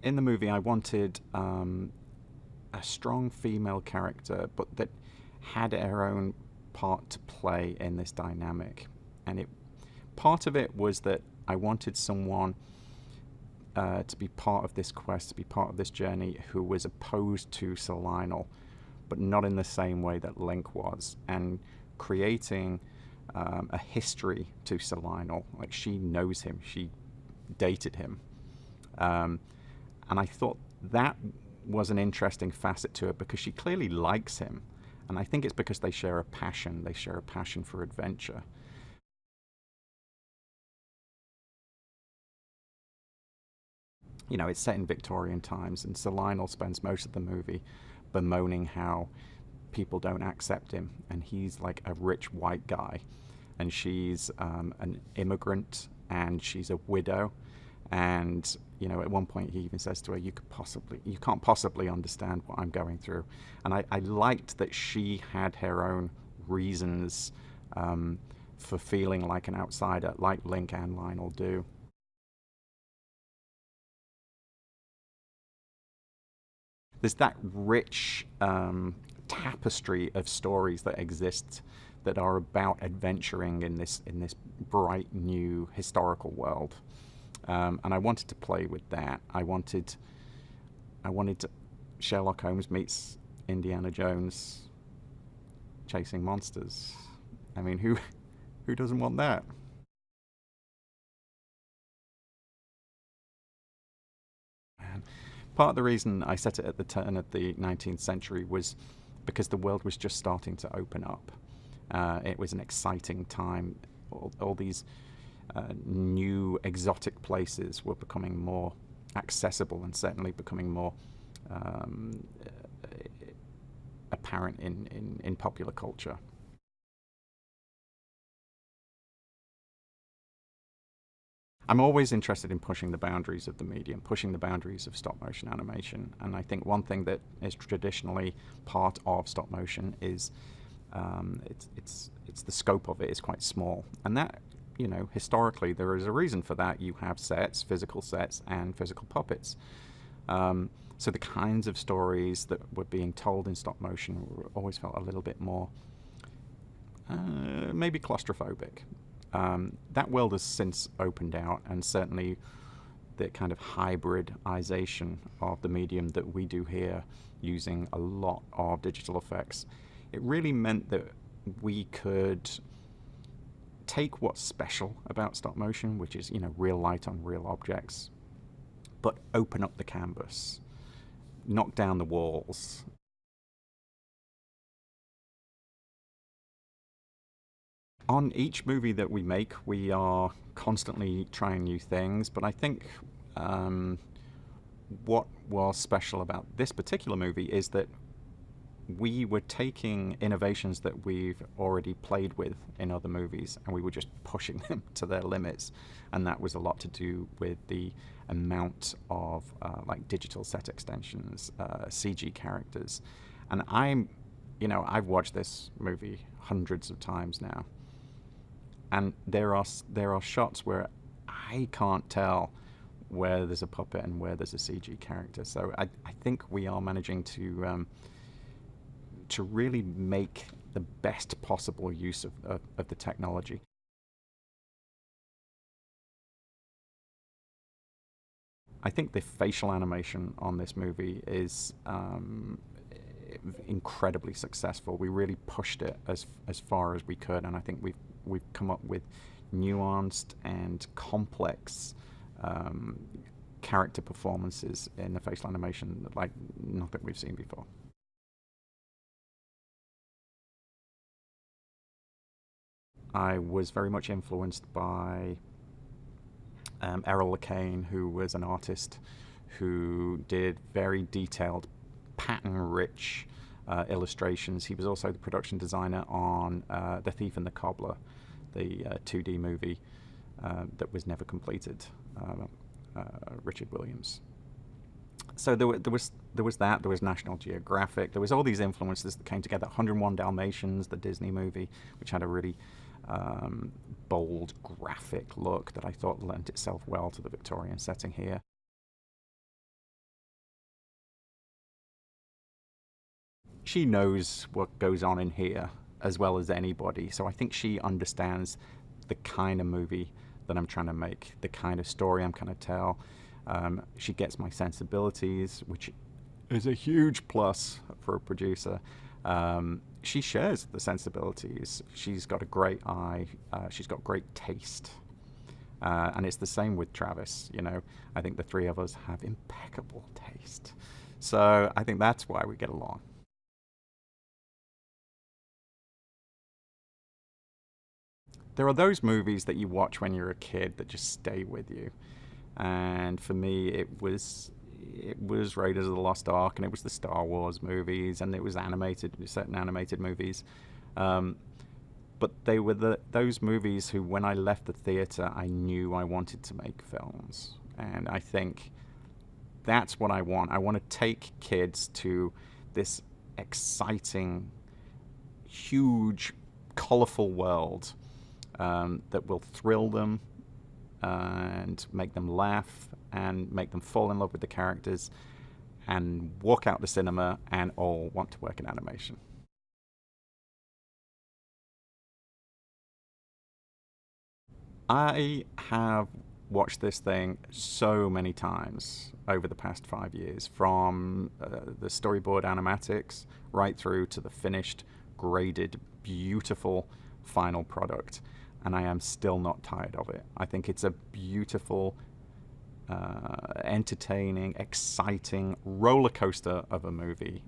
in the movie, I wanted a strong female character, but that had her own part to play in this dynamic. And part of it was that I wanted someone to be part of this quest, to be part of this journey, who was opposed to Sir Lionel, but not in the same way that Link was, and creating a history to Sir Lionel. Like, she knows him, she dated him, and I thought that was an interesting facet to it, because she clearly likes him, and I think it's because they share a passion. They share a passion for adventure. You know, it's set in Victorian times, and Sir Lionel spends most of the movie bemoaning how people don't accept him, and he's like a rich white guy, and she's an immigrant, and she's a widow, and you know, at one point he even says to her, you can't possibly understand what I'm going through. And I liked that she had her own reasons for feeling like an outsider, like Link and Lionel do. There's that rich tapestry of stories that exist that are about adventuring in this bright new historical world, and I wanted to play with that. I wanted Sherlock Holmes meets Indiana Jones chasing monsters. I mean, who doesn't want that? Man. Part of the reason I set it at the turn of the 19th century was because the world was just starting to open up. It was an exciting time. All these new exotic places were becoming more accessible, and certainly becoming more um, apparent in popular culture. I'm always interested in pushing the boundaries of the medium, pushing the boundaries of stop motion animation. And I think one thing that is traditionally part of stop motion is it's the scope of it is quite small, and that, you know, historically there is a reason for that. You have sets, physical sets, and physical puppets. So the kinds of stories that were being told in stop motion always felt a little bit more maybe claustrophobic. That world has since opened out, and certainly the kind of hybridization of the medium that we do here, using a lot of digital effects, it really meant that we could take what's special about stop motion, which is, you know, real light on real objects, but open up the canvas, knock down the walls. On each movie that we make, we are constantly trying new things, but I think um, what was special about this particular movie is that we were taking innovations that we've already played with in other movies, and we were just pushing them to their limits. And that was a lot to do with the amount of like digital set extensions, CG characters. And you know, I've watched this movie hundreds of times now, and there are shots where I can't tell where there's a puppet and where there's a CG character. So I think we are managing to really make the best possible use of the technology. I think the facial animation on this movie is incredibly successful. We really pushed it as far as we could, and I think we've come up with nuanced and complex um, character performances in the facial animation like nothing we've seen before. I was very much influenced by Errol LeCain, who was an artist who did very detailed, pattern-rich illustrations. He was also the production designer on The Thief and the Cobbler, the 2D movie that was never completed. Richard Williams. So there was that. There was National Geographic. There was all these influences that came together. 101 Dalmatians, the Disney movie, which had a really bold, graphic look that I thought lent itself well to the Victorian setting here. she knows what goes on in here as well as anybody. So I think she understands the kind of movie that I'm trying to make, the kind of story I'm trying to tell. She gets my sensibilities, which is a huge plus for a producer. She shares the sensibilities. She's got a great eye. She's got great taste. And it's the same with Travis. You know, I think the three of us have impeccable taste. So I think that's why we get along. There are those movies that you watch when you're a kid that just stay with you. And for me, it was Raiders of the Lost Ark, and it was the Star Wars movies, and it was certain animated movies. Um, but they were those movies who, when I left the theater, I knew I wanted to make films, and I think that's what I want. I want to take kids to this exciting, huge, colorful world that will thrill them and make them laugh and make them fall in love with the characters and walk out the cinema and all want to work in animation. I have watched this thing so many times over the past 5 years, from the storyboard animatics right through to the finished, graded, beautiful final product. And I am still not tired of it. I think it's a beautiful, entertaining, exciting roller coaster of a movie.